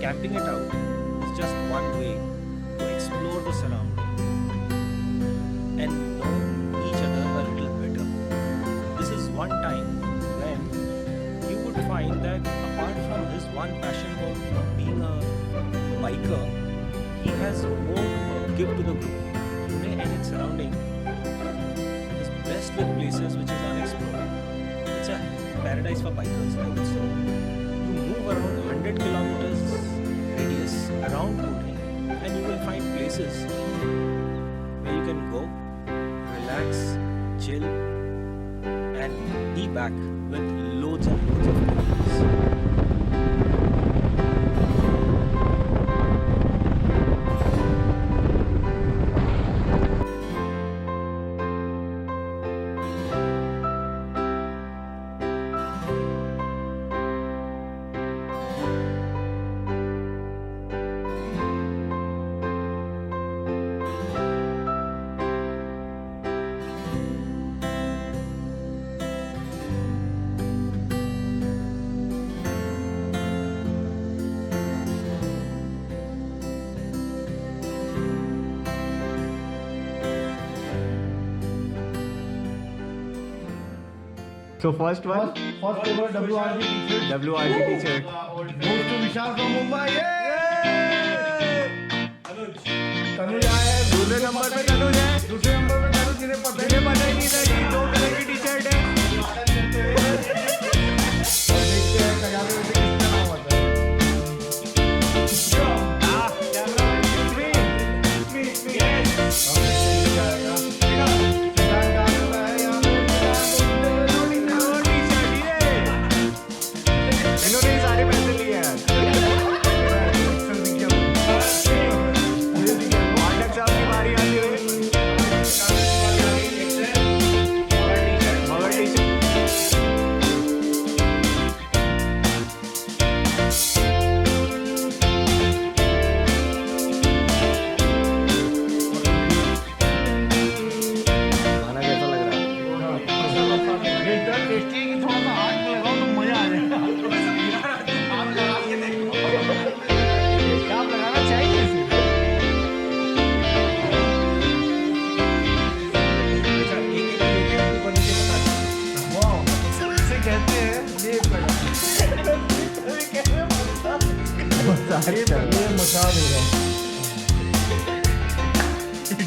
camping it out is just one way to explore the surrounding and know each other a little better. This is one time when you would find that apart from his one passion about being a biker, he has more to give to the group. Pune and its surrounding is blessed with places which is unexplored. It's a paradise for bikers, I would say. You move around 100 kilometers radius around Pune and you will find places where you can go, relax, chill and be back with loads and loads of memories. So first one, First ever WRG t-shirt. WRG t-shirt. Goes to Vishal from Mumbai. Tanuj आया है. दूसरे number पे तनुज है. दूसरे number पे तनुज जिन्हें पता मुझे पता ही नहीं था कि 2 कलर की टी-शर्ट है. और देखते हैं कल्याण में किसका नाम आता है. इन्होंने ही सारे पैसे लिए यार. पाठक साहब की बारी आती हुई. मगर टी-शर्ट खाना कैसा लग रहा है? इतना टेस्टी है कि थोड़ा सा हाथ में लगाओ तो मजा आ जाएगा. आप लगा के देखो. आप लगाना चाहिए इसे. अच्छा, एक ऊपर नीचे बता दो. वाह, इसे कहते हैं लेप लगा. सारी ये मचा देगा.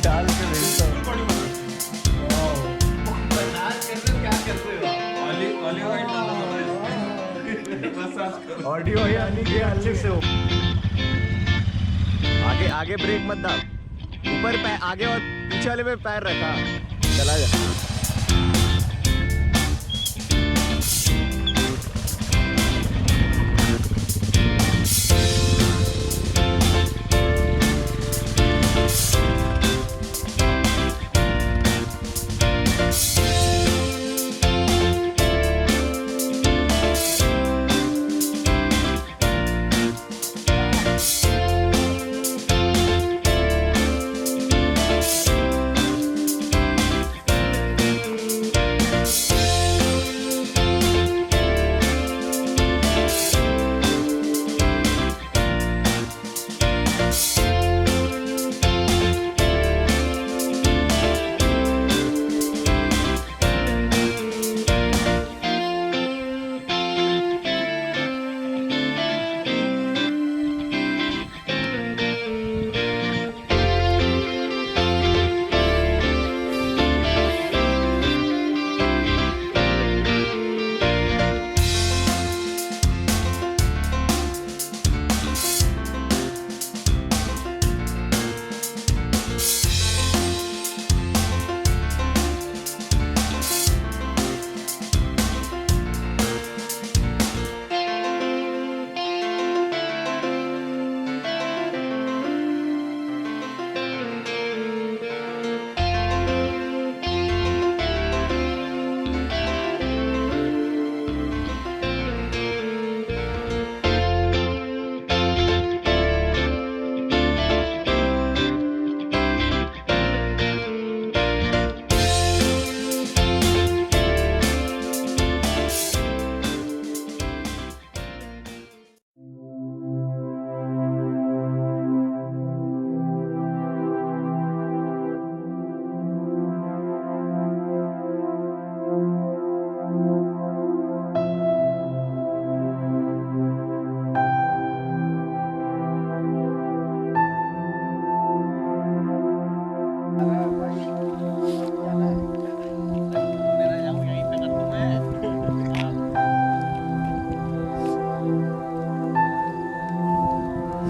डाल के भेजता हूँ. ऑडियो यानी कि अच्छे से हो. आगे आगे ब्रेक मत दाब. ऊपर पैर आगे और पीछे वाले पे पैर रखा. चला जा.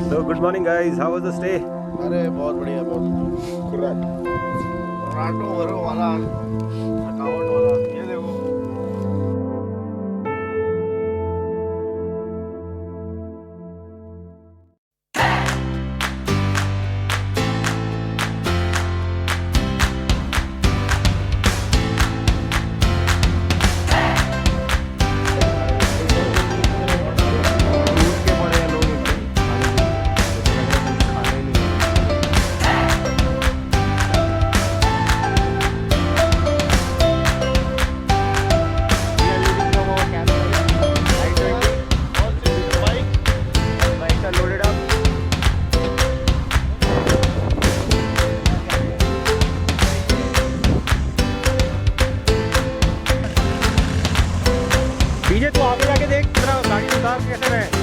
So good morning guys, how was the stay? अरे बहुत बढ़िया, बहुत राटो वरो वाला थकावट वाला, ये देखो। टूट के पड़े हैं लोग एकदम खाने नहीं लोडेड अप पीछे तू आगे जाके देख तेरा गाड़ी उतार कैसे रहे